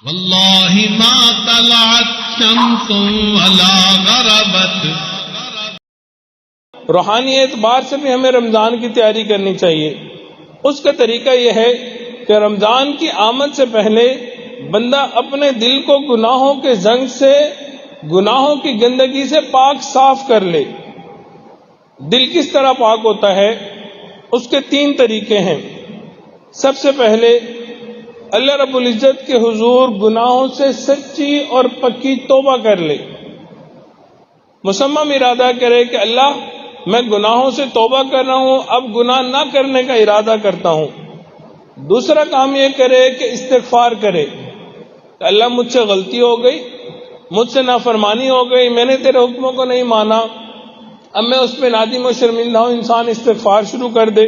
واللہ ما طلعت شمس ولا غربت۔ روحانی اعتبار سے بھی ہمیں رمضان کی تیاری کرنی چاہیے۔ اس کا طریقہ یہ ہے کہ رمضان کی آمد سے پہلے بندہ اپنے دل کو گناہوں کے زنگ سے، گناہوں کی گندگی سے پاک صاف کر لے۔ دل کس طرح پاک ہوتا ہے؟ اس کے 3 طریقے ہیں۔ سب سے پہلے اللہ رب العزت کے حضور گناہوں سے سچی اور پکی توبہ کر لے، مصمم ارادہ کرے کہ اللہ میں گناہوں سے توبہ کر رہا ہوں، اب گناہ نہ کرنے کا ارادہ کرتا ہوں۔ دوسرا کام یہ کرے کہ استغفار کرے کہ اللہ مجھ سے غلطی ہو گئی، مجھ سے نافرمانی ہو گئی، میں نے تیرے حکموں کو نہیں مانا، اب میں اس پہ نادم و شرمندہ ہوں۔ انسان استغفار شروع کر دے۔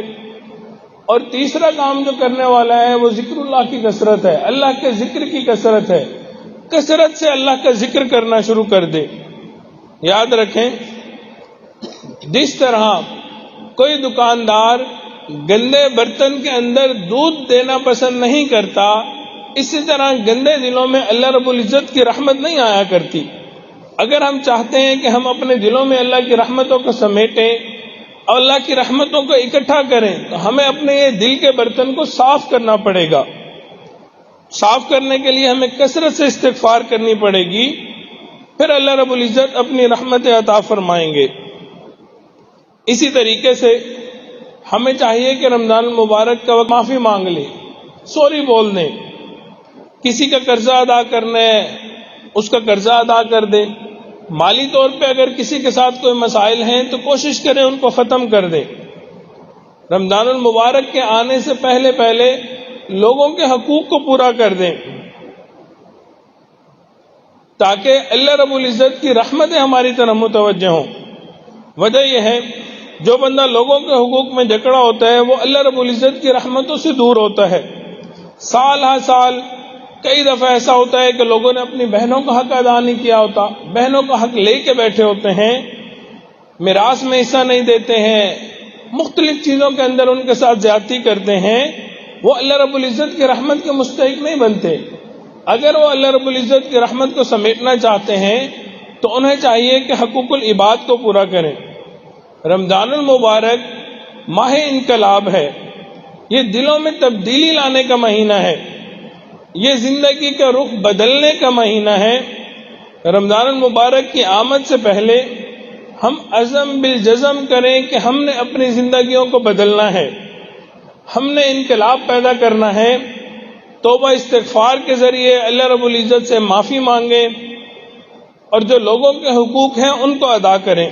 اور تیسرا کام جو کرنے والا ہے وہ ذکر اللہ کی کثرت ہے، اللہ کے ذکر کی کثرت ہے، کثرت سے اللہ کا ذکر کرنا شروع کر دے۔ یاد رکھیں، جس طرح کوئی دکاندار گندے برتن کے اندر دودھ دینا پسند نہیں کرتا، اسی طرح گندے دلوں میں اللہ رب العزت کی رحمت نہیں آیا کرتی۔ اگر ہم چاہتے ہیں کہ ہم اپنے دلوں میں اللہ کی رحمتوں کو سمیٹیں اور اللہ کی رحمتوں کو اکٹھا کریں، تو ہمیں اپنے یہ دل کے برتن کو صاف کرنا پڑے گا۔ صاف کرنے کے لیے ہمیں کثرت سے استغفار کرنی پڑے گی، پھر اللہ رب العزت اپنی رحمت عطا فرمائیں گے۔ اسی طریقے سے ہمیں چاہیے کہ رمضان المبارک کا وقت معافی مانگ لیں، سوری بول دیں۔ کسی کا قرضہ ادا کرنا ہے، اس کا قرضہ ادا کر دیں۔ مالی طور پہ اگر کسی کے ساتھ کوئی مسائل ہیں تو کوشش کریں ان کو ختم کر دیں۔ رمضان المبارک کے آنے سے پہلے لوگوں کے حقوق کو پورا کر دیں، تاکہ اللہ رب العزت کی رحمتیں ہماری طرف متوجہ ہوں۔ وجہ یہ ہے، جو بندہ لوگوں کے حقوق میں جکڑا ہوتا ہے وہ اللہ رب العزت کی رحمتوں سے دور ہوتا ہے۔ سال ہر سال کئی دفعہ ایسا ہوتا ہے کہ لوگوں نے اپنی بہنوں کا حق ادا نہیں کیا ہوتا، بہنوں کا حق لے کے بیٹھے ہوتے ہیں، میراث میں حصہ نہیں دیتے ہیں، مختلف چیزوں کے اندر ان کے ساتھ زیادتی کرتے ہیں، وہ اللہ رب العزت کی رحمت کے مستحق نہیں بنتے۔ اگر وہ اللہ رب العزت کی رحمت کو سمیٹنا چاہتے ہیں تو انہیں چاہیے کہ حقوق العباد کو پورا کریں۔ رمضان المبارک ماہ انقلاب ہے، یہ دلوں میں تبدیلی لانے کا مہینہ ہے، یہ زندگی کا رخ بدلنے کا مہینہ ہے۔ رمضان المبارک کی آمد سے پہلے ہم عزم بالجزم کریں کہ ہم نے اپنی زندگیوں کو بدلنا ہے، ہم نے انقلاب پیدا کرنا ہے۔ توبہ استغفار کے ذریعے اللہ رب العزت سے معافی مانگیں اور جو لوگوں کے حقوق ہیں ان کو ادا کریں۔